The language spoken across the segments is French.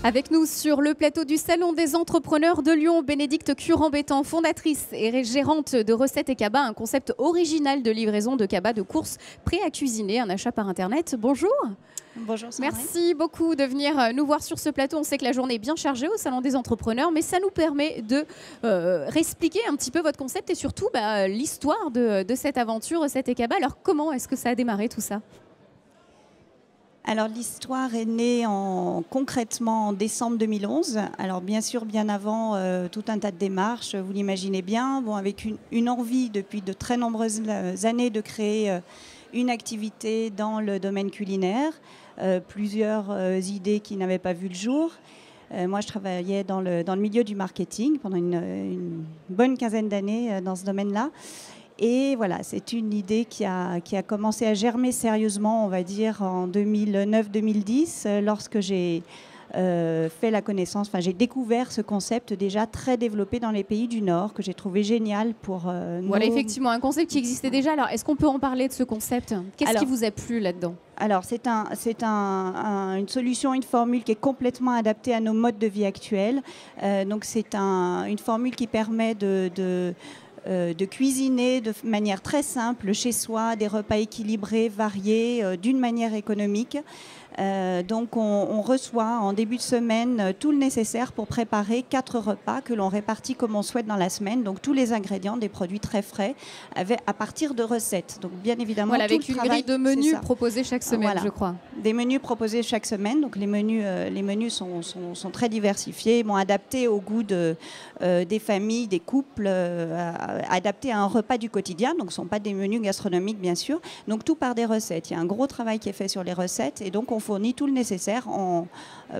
Avec nous sur le plateau du Salon des entrepreneurs de Lyon, Bénédicte Curambétan, fondatrice et gérante de Recettes et Cabas, un concept original de livraison de cabas de courses prêts à cuisiner, un achat par Internet. Bonjour. Bonjour Sandrine. Merci beaucoup de venir nous voir sur ce plateau. On sait que la journée est bien chargée au Salon des entrepreneurs, mais ça nous permet de réexpliquer un petit peu votre concept et surtout l'histoire de cette aventure Recettes et Cabas. Alors comment est-ce que ça a démarré tout ça ? Alors l'histoire est née concrètement en décembre 2011. Alors bien sûr, bien avant tout un tas de démarches, vous l'imaginez bien, avec une envie depuis de très nombreuses années de créer une activité dans le domaine culinaire, plusieurs idées qui n'avaient pas vu le jour. Moi, je travaillais dans le milieu du marketing pendant une bonne quinzaine d'années dans ce domaine-là. Et voilà, c'est une idée qui a commencé à germer sérieusement, on va dire, en 2009-2010, lorsque j'ai fait la connaissance, j'ai découvert ce concept déjà très développé dans les pays du Nord, que j'ai trouvé génial pour Voilà, effectivement, un concept qui existait déjà. Alors, est-ce qu'on peut en parler de ce concept ? Qu'est-ce qui vous a plu là-dedans ? Alors, c'est une solution, une formule qui est complètement adaptée à nos modes de vie actuels. Donc, c'est une formule qui permet de cuisiner de manière très simple chez soi, des repas équilibrés, variés, d'une manière économique. Donc on reçoit en début de semaine tout le nécessaire pour préparer 4 repas que l'on répartit comme on souhaite dans la semaine. Donc tous les ingrédients, des produits très frais, à partir de recettes. Donc bien évidemment, voilà, avec une grille de menus proposés chaque semaine, voilà, je crois. Des menus proposés chaque semaine. Donc les menus sont très diversifiés, adaptés au goût des familles, des couples, adaptés à un repas du quotidien. Donc ce ne sont pas des menus gastronomiques, bien sûr. Donc tout par des recettes. Il y a un gros travail qui est fait sur les recettes et donc on fournit tout le nécessaire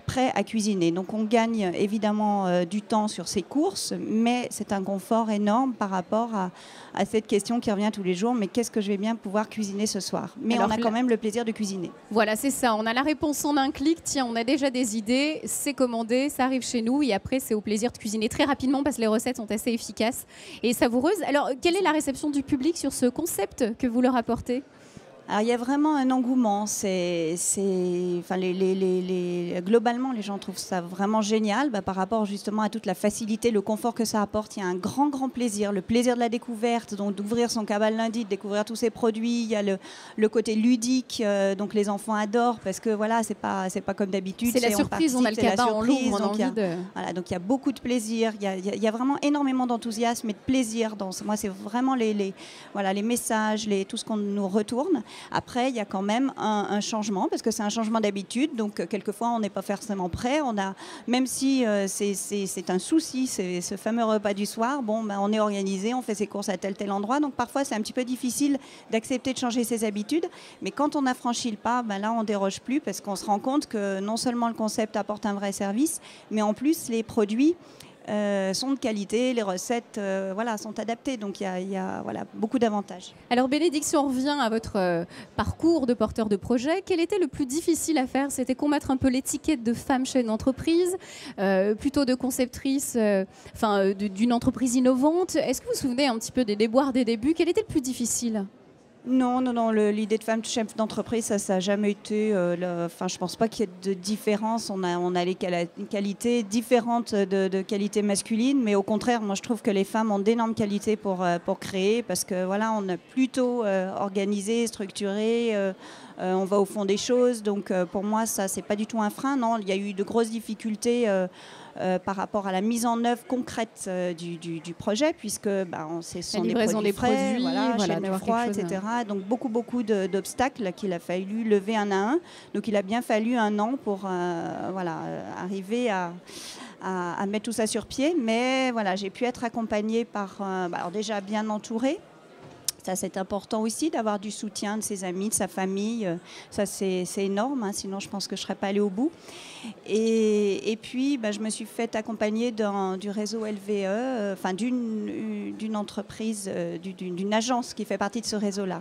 prêt à cuisiner. Donc on gagne évidemment du temps sur ces courses, mais c'est un confort énorme par rapport à cette question qui revient tous les jours, mais qu'est-ce que je vais bien pouvoir cuisiner ce soir ? Mais alors, on a quand même le plaisir de cuisiner. Voilà, c'est ça. On a la réponse en un clic. Tiens, on a déjà des idées, c'est commandé, ça arrive chez nous et après c'est au plaisir de cuisiner très rapidement parce que les recettes sont assez efficaces et savoureuses. Alors, quelle est la réception du public sur ce concept que vous leur apportez ? Alors, il y a vraiment un engouement. Globalement, les gens trouvent ça vraiment génial par rapport justement à toute la facilité, le confort que ça apporte. Il y a un grand, grand plaisir, le plaisir de la découverte, donc d'ouvrir son cabas le lundi, de découvrir tous ces produits. Il y a le côté ludique, donc les enfants adorent parce que voilà, c'est pas comme d'habitude. C'est la surprise, on a le cabas, on l'ouvre, on a envie de... Voilà, donc il y a beaucoup de plaisir. Il y a vraiment énormément d'enthousiasme et de plaisir. Moi, c'est vraiment les messages, tout ce qu'on nous retourne. Après, il y a quand même un changement, parce que c'est un changement d'habitude, donc quelquefois on n'est pas forcément prêt. Même si c'est un souci, ce fameux repas du soir, on est organisé, on fait ses courses à tel endroit, donc parfois c'est un petit peu difficile d'accepter de changer ses habitudes, mais quand on a franchi le pas, là on ne déroge plus, parce qu'on se rend compte que non seulement le concept apporte un vrai service, mais en plus les produits sont de qualité, les recettes sont adaptées, donc il y a beaucoup d'avantages. Alors Bénédicte, si on revient à votre parcours de porteur de projet, quel était le plus difficile à faire ? C'était combattre un peu l'étiquette de femme chef d'entreprise, plutôt de conceptrice, d'une entreprise innovante. Est-ce que vous vous souvenez un petit peu des déboires des débuts ? Quel était le plus difficile ? Non, l'idée de femme chef d'entreprise, ça n'a jamais été... je ne pense pas qu'il y ait de différence. On a les qualités différentes de qualités masculines, mais au contraire, moi je trouve que les femmes ont d'énormes qualités pour créer, parce que voilà, on a plutôt organisé, structuré, on va au fond des choses. Donc pour moi, ça, c'est pas du tout un frein. Non, il y a eu de grosses difficultés par rapport à la mise en œuvre concrète du projet, puisque ce sont des produits frais, chaîne de froid, etc. Donc beaucoup d'obstacles qu'il a fallu lever un à un. Donc il a bien fallu un an pour arriver à mettre tout ça sur pied. Mais voilà, j'ai pu être accompagnée par, déjà bien entourée. Ça, c'est important aussi d'avoir du soutien de ses amis, de sa famille. Ça, c'est énorme, sinon je pense que je ne serais pas allée au bout. Et puis, je me suis fait accompagner du réseau LVE, d'une entreprise, d'une agence qui fait partie de ce réseau-là.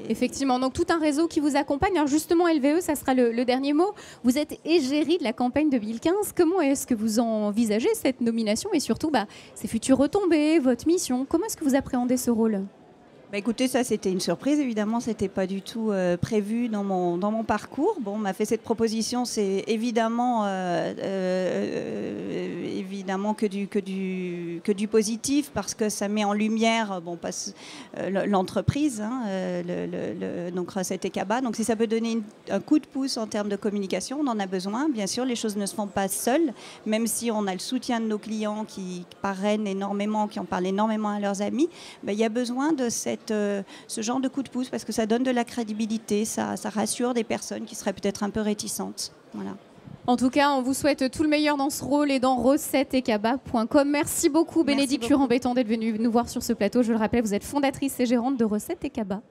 Effectivement, donc tout un réseau qui vous accompagne. Alors justement, LVE, ça sera le dernier mot. Vous êtes égérie de la campagne 2015. Comment est-ce que vous envisagez cette nomination et surtout ces futures retombées, votre mission ? Comment est-ce que vous appréhendez ce rôle ? Bah écoutez, ça c'était une surprise, évidemment, c'était pas du tout prévu dans mon parcours. Bon, on m'a fait cette proposition, c'est évidemment que du positif, parce que ça met en lumière l'entreprise, hein, donc Recettes et Cabas. Donc si ça peut donner un coup de pouce en termes de communication, on en a besoin. Bien sûr, les choses ne se font pas seules, même si on a le soutien de nos clients qui parrainent énormément, qui en parlent énormément à leurs amis. Il y a besoin de ce genre de coup de pouce, parce que ça donne de la crédibilité, ça rassure des personnes qui seraient peut-être un peu réticentes. Voilà. En tout cas, on vous souhaite tout le meilleur dans ce rôle et dans recettesetcabas.com. Merci beaucoup, Bénédicte Turan-Béton, d'être venue nous voir sur ce plateau. Je le rappelle, vous êtes fondatrice et gérante de Recettes et Cabas.